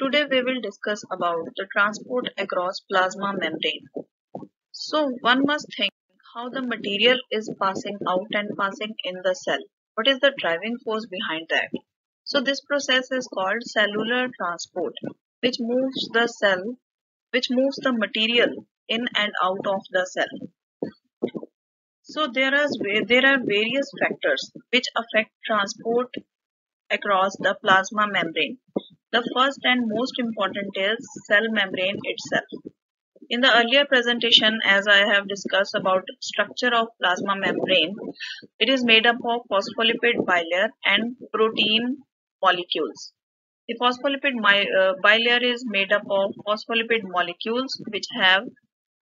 Today we will discuss about the transport across plasma membrane. So one must think how the material is passing out and passing in the cell. What is the driving force behind that? So this process is called cellular transport, which moves the material in and out of the cell. So there are various factors which affect transport across the plasma membrane. The first and most important is cell membrane itself. In the earlier presentation, as I have discussed about structure of plasma membrane, it is made up of phospholipid bilayer and protein molecules. The bilayer is made up of phospholipid molecules which have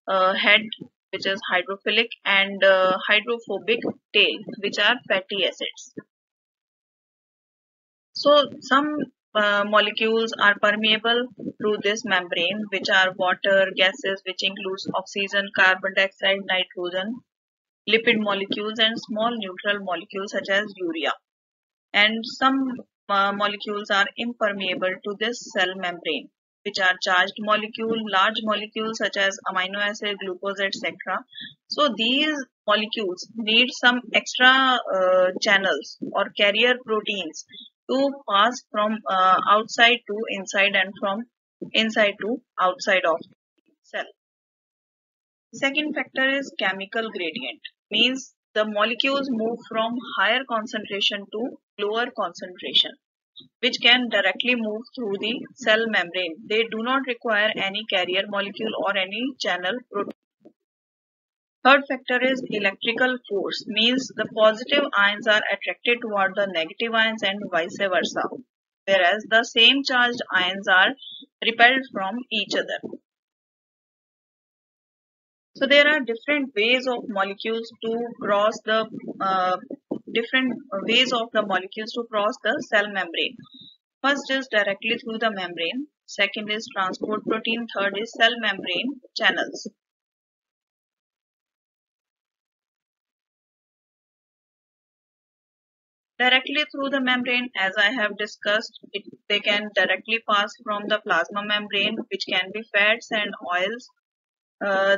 a head which is hydrophilic and hydrophobic tail which are fatty acids. So some molecules are permeable through this membrane, which are water, gases, which includes oxygen, carbon dioxide, nitrogen, lipid molecules, and small neutral molecules such as urea. And some molecules are impermeable to this cell membrane, which are charged molecule, large molecules such as amino acid, glucose, etc. So these molecules need some extra channels or carrier proteins to pass from outside to inside and from inside to outside of the cell. Second factor is chemical gradient, means the molecules move from higher concentration to lower concentration, which can directly move through the cell membrane. They do not require any carrier molecule or any channel protein. Third factor is electrical force, means the positive ions are attracted toward the negative ions and vice versa, whereas the same charged ions are repelled from each other. So there are different ways of molecules to cross the cell membrane. First is directly through the membrane. Second is transport protein. Third is cell membrane channels. Directly through the membrane, as I have discussed, they can directly pass from the plasma membrane, which can be fats and oils.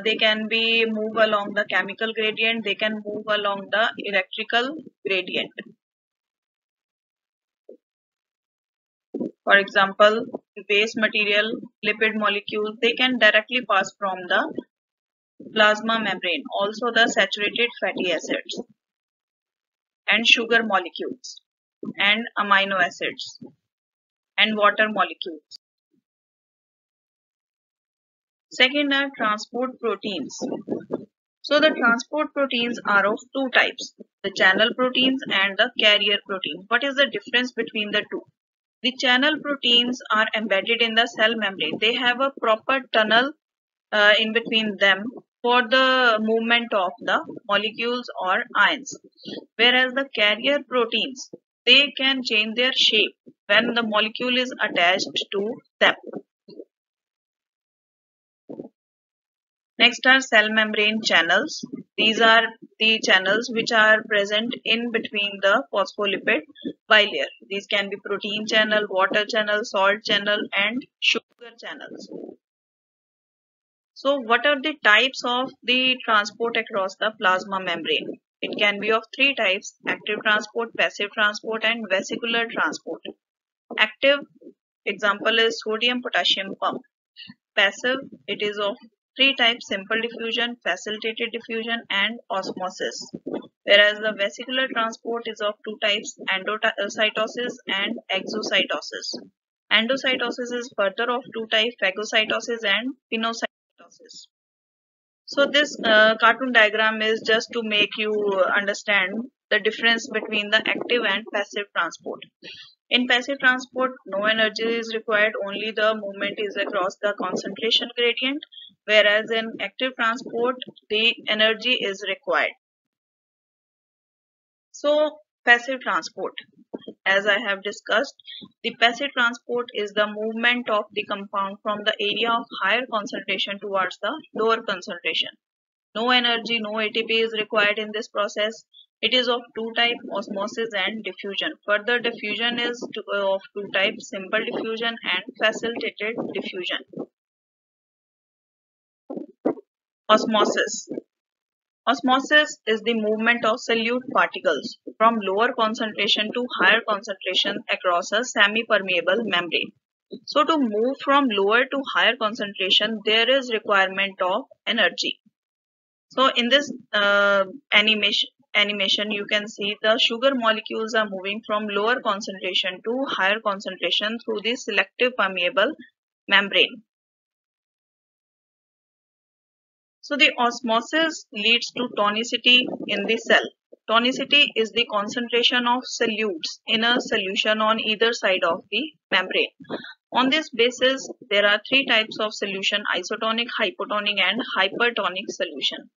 They can be move along the chemical gradient. They can move along the electrical gradient. For example, waste material, lipid molecules, they can directly pass from the plasma membrane. Also the saturated fatty acids and sugar molecules and amino acids and water molecules. Second are transport proteins. So the transport proteins are of two types, the channel proteins and the carrier protein. What is the difference between the two? The channel proteins are embedded in the cell membrane. They have a proper tunnel in between them for the movement of the molecules or ions. Whereas the carrier proteins, they can change their shape when the molecule is attached to them. Next are cell membrane channels. These are the channels which are present in between the phospholipid bilayer. These can be protein channel, water channel, salt channel, and sugar channels. So what are the types of the transport across the plasma membrane? It can be of three types: active transport, passive transport, and vesicular transport. Active example is sodium potassium pump. Passive, it is of three types: simple diffusion, facilitated diffusion, and osmosis. Whereas the vesicular transport is of two types: endocytosis and exocytosis. Endocytosis is further of two types: phagocytosis and pinocytosis. So this cartoon diagram is just to make you understand the difference between the active and passive transport. In passive transport, no energy is required, only the movement is across the concentration gradient, whereas in active transport, the energy is required. So, passive transport. As I have discussed, the passive transport is the movement of the compound from the area of higher concentration towards the lower concentration. No energy, no ATP is required in this process. It is of two types, osmosis and diffusion. Further, diffusion is of two types, simple diffusion and facilitated diffusion. Osmosis. Osmosis is the movement of solute particles from lower concentration to higher concentration across a semi-permeable membrane. So to move from lower to higher concentration, there is requirement of energy. So in this animation, you can see the sugar molecules are moving from lower concentration to higher concentration through the selective permeable membrane. So the osmosis leads to tonicity in the cell. Tonicity is the concentration of solutes in a solution on either side of the membrane. On this basis, there are three types of solution: isotonic, hypotonic and hypertonic solution.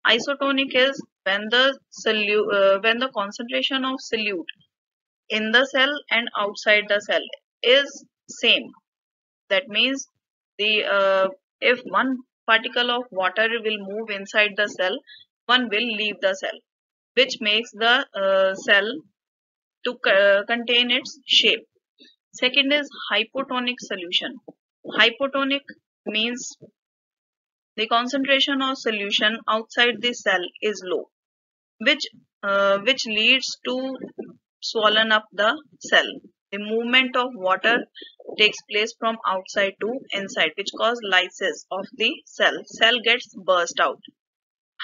Isotonic is when the concentration of solute in the cell and outside the cell is same. That means if one particle of water will move inside the cell, one will leave the cell, which makes the cell to contain its shape. Second is hypotonic solution. Hypotonic means the concentration of solution outside the cell is low, which leads to swollen up the cell. The movement of water takes place from outside to inside, which causes lysis of the cell. Cell gets burst out.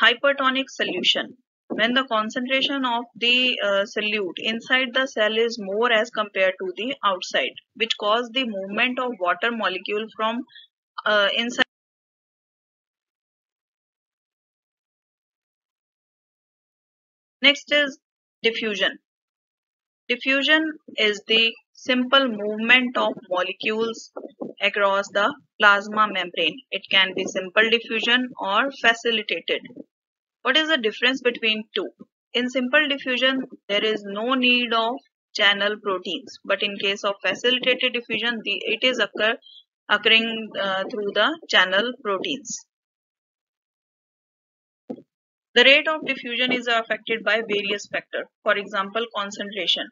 Hypertonic solution. When the concentration of the solute inside the cell is more as compared to the outside, which causes the movement of water molecule from inside. Next is diffusion. Diffusion is the simple movement of molecules across the plasma membrane. It can be simple diffusion or facilitated. What is the difference between two? In simple diffusion, there is no need of channel proteins, but in case of facilitated diffusion, it is occurring through the channel proteins. The rate of diffusion is affected by various factors. For example, concentration.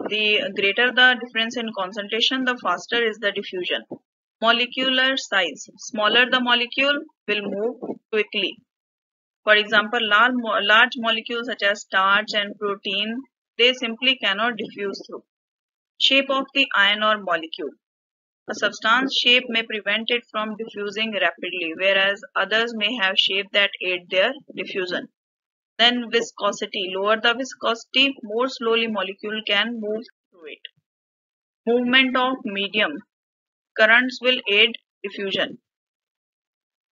The greater the difference in concentration, the faster is the diffusion. Molecular size. Smaller the molecule will move quickly. For example, large molecules such as starch and protein, they simply cannot diffuse through. Shape of the ion or molecule. A substance shape may prevent it from diffusing rapidly, whereas others may have shape that aid their diffusion. Then viscosity. Lower the viscosity, more slowly molecule can move through it. Movement of medium. Currents will aid diffusion.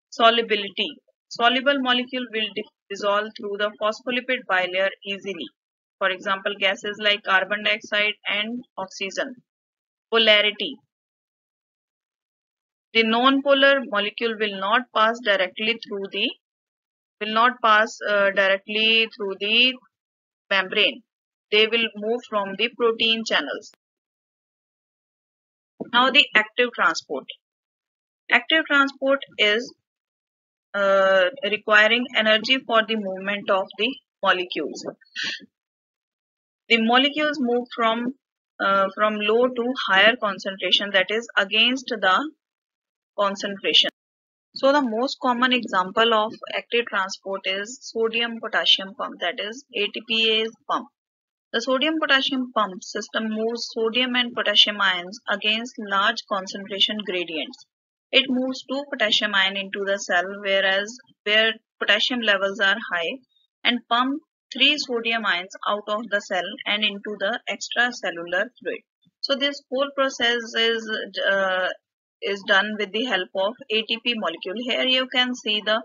Solubility. Soluble molecule will dissolve through the phospholipid bilayer easily. For example, gases like carbon dioxide and oxygen. Polarity. The non-polar molecule will not pass directly through the membrane. They will move from the protein channels. Now the active transport. Active transport is requiring energy for the movement of the molecules. The molecules move from low to higher concentration, that is against the concentration. So the most common example of active transport is sodium potassium pump, that is ATPase pump. The sodium potassium pump system moves sodium and potassium ions against large concentration gradients. It moves 2 potassium ion into the cell where potassium levels are high, and pump 3 sodium ions out of the cell and into the extracellular fluid. So this whole process is done with the help of ATP molecule. Here you can see the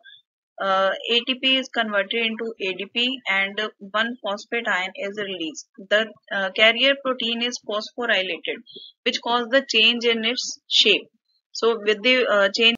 ATP is converted into ADP and one phosphate ion is released. The carrier protein is phosphorylated, which causes the change in its shape. So with the change